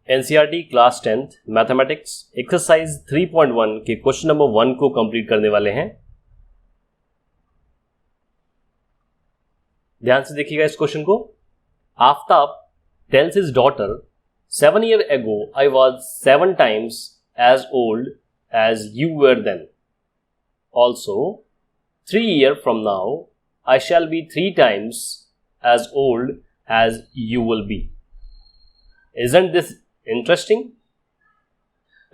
NCERT class 10th mathematics exercise 3.1 के question number 1 को complete करने वाले हैं। ध्यान से देखिएगा इस क्वेश्चन को। Aftab tales his daughter 7 years ago I was 7 times as old as you were then. Also 3 years from now I shall be 3 times as old as you will be. Isn't this interesting?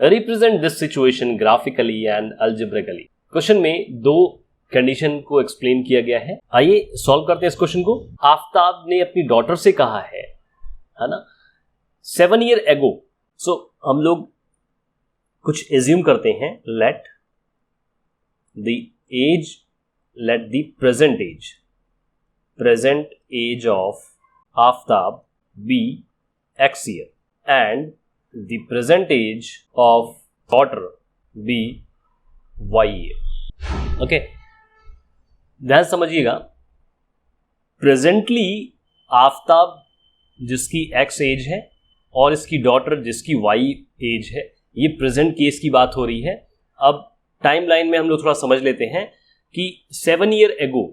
Represent this situation graphically and algebraically. Question में दो condition को explain किया गया है। आइए solve करते हैं इस क्वेश्चन को। आफ्ताब ने अपनी डॉटर से कहा है ना, 7 years ago। सो हम लोग कुछ एज्यूम करते हैं। Let the present age of Aftab be X year and the present age of daughter be Y year. Okay, ध्यान समझिएगा। प्रेजेंटली आफ्ताब जिसकी X एज है और इसकी डॉटर जिसकी Y एज है, ये प्रेजेंट केस की बात हो रही है। अब टाइमलाइन में हम लोग थोड़ा समझ लेते हैं कि 7 years ago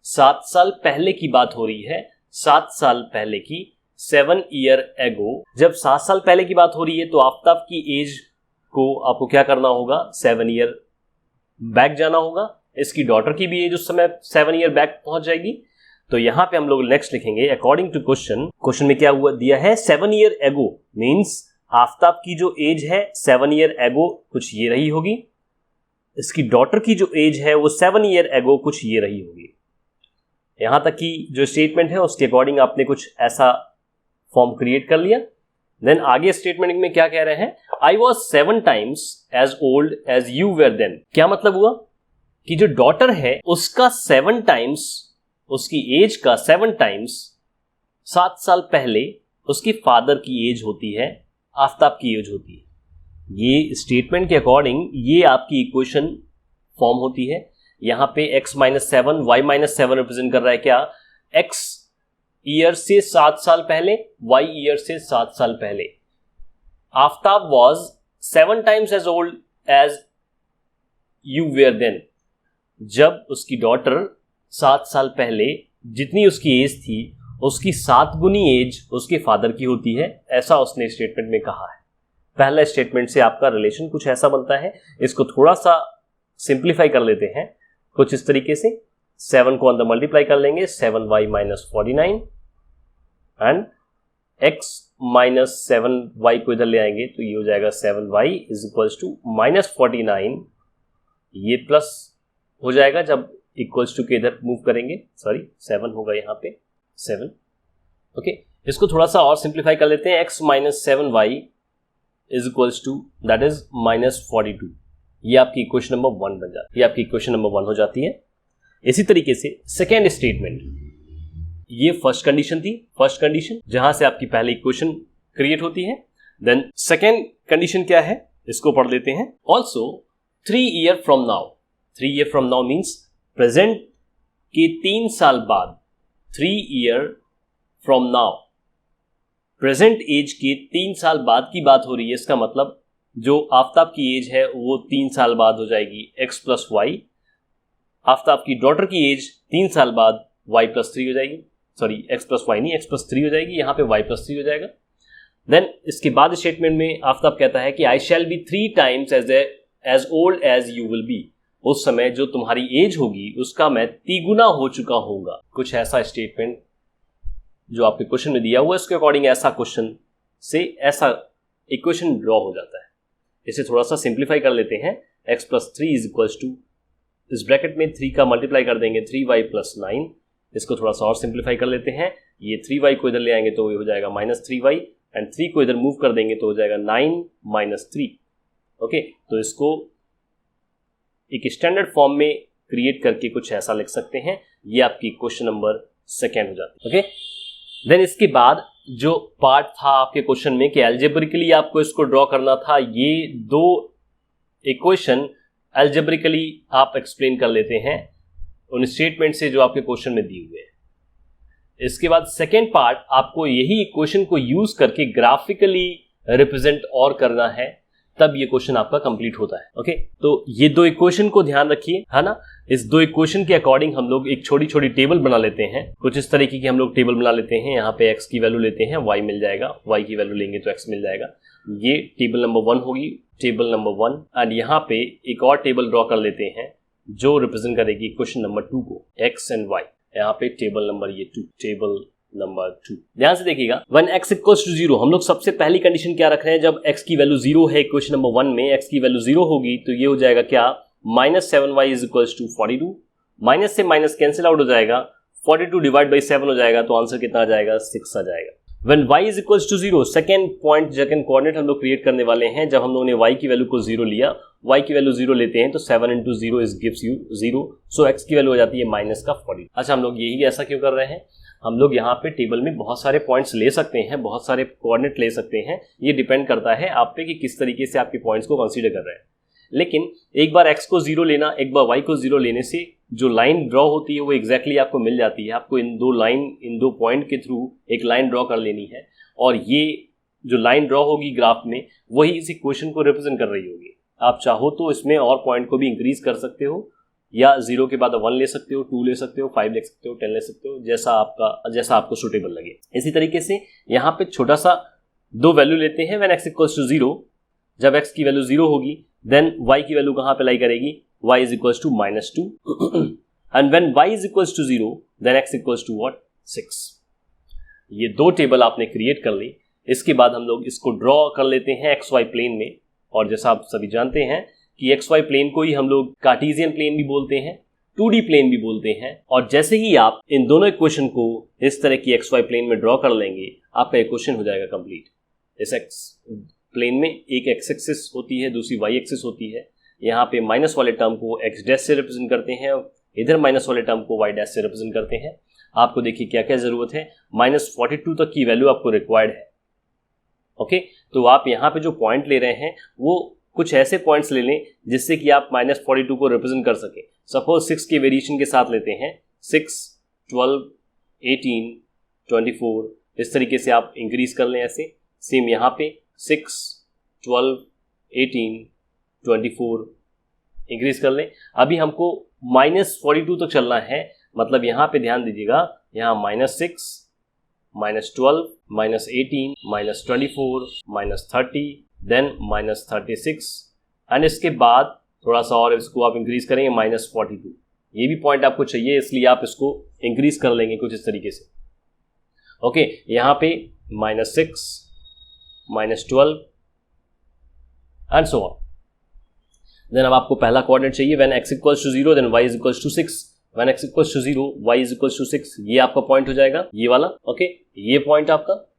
7 साल पहले की बात हो रही है। 7 साल पहले की 7 years ago, जब 7 साल पहले की बात हो रही है तो आफ्ताब की एज को आपको क्या करना होगा, 7 years बैक जाना होगा। इसकी डॉटर की भी एज उस समय 7 years बैक पहुंच जाएगी। तो यहां पे हम लोग नेक्स्ट लिखेंगे अकॉर्डिंग टू क्वेश्चन में क्या हुआ दिया है, 7 years ago मींस आफ्ताब की जो एज है 7 years ago कुछ ये रही होगी। इसकी डॉटर की जो एज है वो 7 years ago कुछ ये रही होगी। यहां तक की जो स्टेटमेंट है उसके अकॉर्डिंग आपने कुछ ऐसा फॉर्म क्रिएट कर लिया। देन आगे स्टेटमेंट में क्या कह रहे हैं, I was 7 times as old as you were then. क्या मतलब हुआ कि जो डॉटर है उसका 7 times, उसकी एज का 7 times 7 साल पहले उसकी फादर की एज होती है, आफ्ताब की एज होती है। ये स्टेटमेंट के अकॉर्डिंग ये आपकी इक्वेशन फॉर्म होती है। यहां पे x - 7 y - 7 रिप्रेजेंट कर रहा है क्या, x ईयर से 7 साल पहले, y ईयर से 7 साल पहले। Aftab was 7 times as old as you were then. जब उसकी डॉटर 7 साल पहले जितनी उसकी एज थी उसकी 7 गुनी एज उसके फादर की होती है, ऐसा उसने स्टेटमेंट में कहा है। पहला स्टेटमेंट से आपका रिलेशन कुछ ऐसा बनता है। इसको थोड़ा सा सिंप्लीफाई कर लेते हैं कुछ इस तरीके से। 7 को अंदर मल्टीप्लाई कर लेंगे, 7y - 49 एंड x - 7y को इधर ले आएंगे तो ये हो जाएगा 7y = -49। ये प्लस हो जाएगा जब इक्वल्स टू के इधर मूव करेंगे, सॉरी 7 होगा यहाँ पे 7। ओके, इसको थोड़ा सा और सिंप्लीफाई कर लेते हैं। x - 7y that is -42। ये आपकी इक्वेशन नंबर 1 बन जाती है, ये आपकी इक्वेशन नंबर 1 हो जाती है। इसी तरीके से सेकेंड स्टेटमेंट, ये फर्स्ट कंडीशन थी, फर्स्ट कंडीशन जहां से आपकी पहली इक्वेशन क्रिएट होती है। देन सेकेंड कंडीशन क्या है, इसको पढ़ लेते हैं। Also 3 years from now, 3 years from now means present के 3 साल बाद, 3 years from now present age के 3 साल बाद की बात हो रही है। इसका मतलब जो आफ्ताब की एज है वो 3 साल बाद हो जाएगी x + y। आफ्ताब की डॉटर की एज 3 साल बाद y + 3 हो जाएगी, सॉरी x + y नहीं, x + 3 हो जाएगी, यहाँ पे y + 3 हो जाएगा। देन इसके बाद स्टेटमेंट में आफ्ताब कहता है कि I shall be 3 times as old as you will be. उस समय जो तुम्हारी एज होगी उसका मैं 3 गुना हो चुका होगा। कुछ ऐसा स्टेटमेंट जो आपके क्वेश्चन में दिया हुआ है उसके अकॉर्डिंग ऐसा क्वेश्चन से ऐसा इक्वेशन ड्रॉ हो जाता है। इसे थोड़ा सा सिंप्लीफाई कर लेते हैं। x + 3 इस ब्रैकेट में 3 का मल्टीप्लाई कर देंगे 3y + 9। इसको थोड़ा सा और सिंप्लीफाई कर लेते हैं। ये 3y को इधर ले आएंगे तो ये हो जाएगा -3y एंड 3 को इधर मूव कर देंगे तो हो जाएगा 9 - 3। ओके, तो इसको एक स्टैंडर्ड फॉर्म में क्रिएट करके कुछ ऐसा लिख सकते हैं। ये आपकी क्वेश्चन नंबर 2 हो जाती है। ओके, देन इसके बाद जो पार्ट था आपके क्वेश्चन में कि अलजेब्रिकली आपको इसको ड्रॉ करना था, ये दो इक्वेशन अलजेब्रिकली आप एक्सप्लेन कर लेते हैं उन स्टेटमेंट से जो आपके क्वेश्चन में दिए हुए हैं। इसके बाद सेकेंड पार्ट आपको यही इक्वेशन को यूज करके ग्राफिकली रिप्रेजेंट और करना है, तब ये क्वेश्चन आपका कंप्लीट होता है। ओके, तो ये दो इक्वेशन को ध्यान रखिए, है ना। इस दो इक्वेशन के अकॉर्डिंग हम लोग एक छोटी छोटी टेबल बना लेते हैं। कुछ इस तरीके की हम लोग टेबल बना लेते हैं। यहाँ पे x की वैल्यू लेते हैं, y मिल जाएगा, y की वैल्यू लेंगे तो x मिल जाएगा। ये टेबल नंबर 1 होगी, टेबल नंबर 1। एंड यहाँ पे एक और टेबल ड्रॉ कर लेते हैं जो रिप्रेजेंट करेगी क्वेश्चन नंबर 2 को, x एंड y। यहाँ पे टेबल नंबर ये 2, टेबल नंबर 2। ध्यान से देखिएगा, व्हेन x इक्वल्स टू 0, हम लोग सबसे पहली कंडीशन क्या रख रहे हैं, जब x की वैल्यू 0 है क्वेश्चन नंबर 1 में, x की वैल्यू 0 होगी तो ये हो जाएगा क्या, -7y is equals to 42। Minus से माइनस कैंसिल आउट हो जाएगा, 42 डिवाइड बाई 7 हो जाएगा, तो आंसर कितना आ जाएगा, 6 आ जाएगा। When y is equals to 0, second coordinate हम लोग क्रिएट करने वाले हैं। जब हम लोगों ने y की वैल्यू को 0 लिया, y की वैल्यू 0 लेते हैं तो 7 into 0 is gives you 0, so x की वैल्यू हो जाती है माइनस का 40। अच्छा, हम लोग यही ऐसा क्यों कर रहे हैं, हम लोग यहाँ पे टेबल में बहुत सारे पॉइंट्स ले सकते हैं, बहुत सारे कोऑर्डिनेट ले सकते हैं, ये डिपेंड करता है आप पे कि किस तरीके से आपके पॉइंट्स को कंसीडर कर रहे हैं। लेकिन एक बार x को 0 लेना, एक बार y को 0 लेने से जो लाइन ड्रॉ होती है वो एग्जैक्टली आपको मिल जाती है। आपको इन दो पॉइंट के थ्रू एक लाइन ड्रॉ कर लेनी है, और ये जो लाइन ड्रॉ होगी ग्राफ में वही इस इक्वेशन को रिप्रेजेंट कर रही होगी। आप चाहो तो इसमें और पॉइंट को भी इंक्रीज कर सकते हो, या 0 के बाद 1 ले सकते हो, 2 ले सकते हो, 5 ले सकते हो, 10 ले सकते हो, जैसा आपको सुटेबल लगे। इसी तरीके से यहाँ पे छोटा सा 2 वैल्यू लेते हैं। व्हेन x इक्वल्स टू 0, जब x की वैल्यू 0 होगी, देन y की वैल्यू कहाँ पे लाई करेगी, y is equals to -2 and when y is equals to 0, then x equals to what, 6। ये 2 टेबल आपने क्रिएट कर ली। इसके बाद हम लोग इसको ड्रॉ कर लेते हैं XY प्लेन में, और जैसा आप सभी जानते हैं कि XY प्लेन को ही हम लोग कार्टेशियन प्लेन भी बोलते हैं, 2D प्लेन भी बोलते हैं। और जैसे ही आप इन दोनों इक्वेशन को इस तरह की XY प्लेन में ड्रॉ कर लेंगे, आपका इक्वेशन हो जाएगा कंप्लीट। इस x प्लेन में एक x एक्सिस होती है, दूसरी y एक्सिस होती है। यहाँ पे माइनस वाले टर्म को x डैश से रिप्रेजेंट करते हैं, इधर माइनस वाले टर्म को y डैश से रिप्रेजेंट करते हैं। आपको देखिए क्या क्या जरूरत है, -42 तक की वैल्यू आपको रिक्वायर्ड है। ओके, तो आप यहाँ पे जो पॉइंट ले रहे हैं वो कुछ ऐसे पॉइंट्स ले लें जिससे कि आप -42 को रिप्रेजेंट कर सके। सपोज 6 के वेरिएशन के साथ लेते हैं, 6, 12, 18, 24, इस तरीके से आप इंक्रीज कर लें ऐसे। सेम यहाँ पे 6, 12, 18, 24 इंक्रीज कर लें। अभी हमको -42 तक चलना है, मतलब यहाँ पे ध्यान दीजिएगा, यहाँ -6, -12, -18, -24, -30, देन -36, एंड इसके बाद थोड़ा सा और इसको आप इंक्रीज करेंगे -42। ये भी पॉइंट आपको चाहिए, इसलिए आप इसको इंक्रीज कर लेंगे कुछ इस तरीके से। ओके, यहाँ पे -6, -12 एंड सो ऑन। देन अब आपको पहला कोऑर्डिनेट चाहिए, when x equals to 0, then y is equals to 6। When x equals to 0, y is equals to 6, ये आपका पॉइंट हो जाएगा, ये वाला। ओके, ये पॉइंट आपका,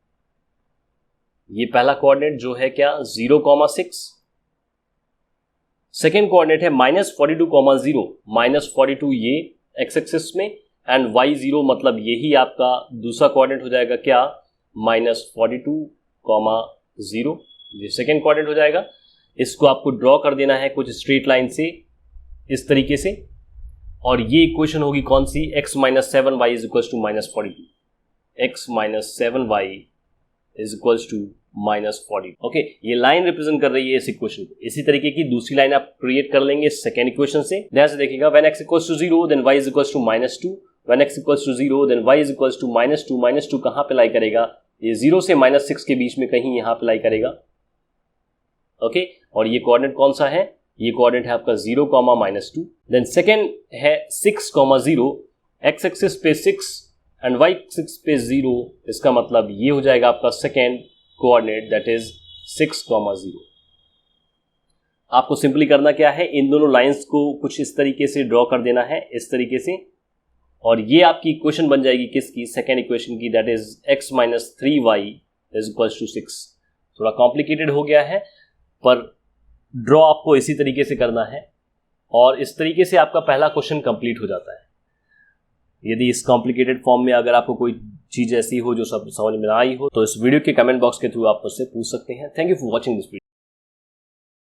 ये पहला कोऑर्डिनेट जो है क्या, 0,6। सेकेंड कोऑर्डिनेट है -42,0, -42 ये x एक्सिस में, एंड y0 मतलब यही आपका दूसरा कोऑर्डिनेट हो जाएगा क्या, -42,0, ये सेकेंड कोऑर्डिनेट हो जाएगा। इसको आपको ड्रॉ कर देना है कुछ स्ट्रेट लाइन से इस तरीके से, और ये इक्वेशन होगी कौन सी, x - 7y is equals to -42, x - 7y is equals to -40। Okay, ये लाइन रिप्रेजेंट कर रही है इस इक्वेशन को। इसी तरीके की दूसरी लाइन आप क्रिएट कर लेंगे सेकेंड इक्वेशन से। ध्यान से देखिएगा, when x equals to 0, then y is equals to -2, when x equals to 0, then y is equals to -2, -2 कहाँ पे लाई करेगा, ये 0 से -6 के बीच में कहीं यहाँ पे लाई करेगा। ओके, और ये कोऑर्डिनेट कौन सा है, ये कोऑर्डिनेट है आपका 0, -2। देन सेकेंड है 6,0, x एक्सिस पे 6 एंड y एक्सिस पे 0, इसका मतलब ये हो जाएगा आपका सेकेंड कोऑर्डिनेट, दैट इज 6,0। आपको सिंपली करना क्या है, इन दोनों लाइंस को कुछ इस तरीके से ड्रॉ कर देना है, इस तरीके से, और ये आपकी इक्वेशन बन जाएगी किसकी, सेकेंड इक्वेशन की, that is x - 3y is equals to 6। थोड़ा कॉम्प्लिकेटेड हो गया है, पर ड्रॉ आपको इसी तरीके से करना है, और इस तरीके से आपका पहला क्वेश्चन कंप्लीट हो जाता है। यदि इस कॉम्प्लिकेटेड फॉर्म में अगर आपको कोई चीज़ ऐसी हो जो सब समझ में ना आई हो, तो इस वीडियो के कमेंट बॉक्स के थ्रू आप मुझसे पूछ सकते हैं। Thank you for watching this video.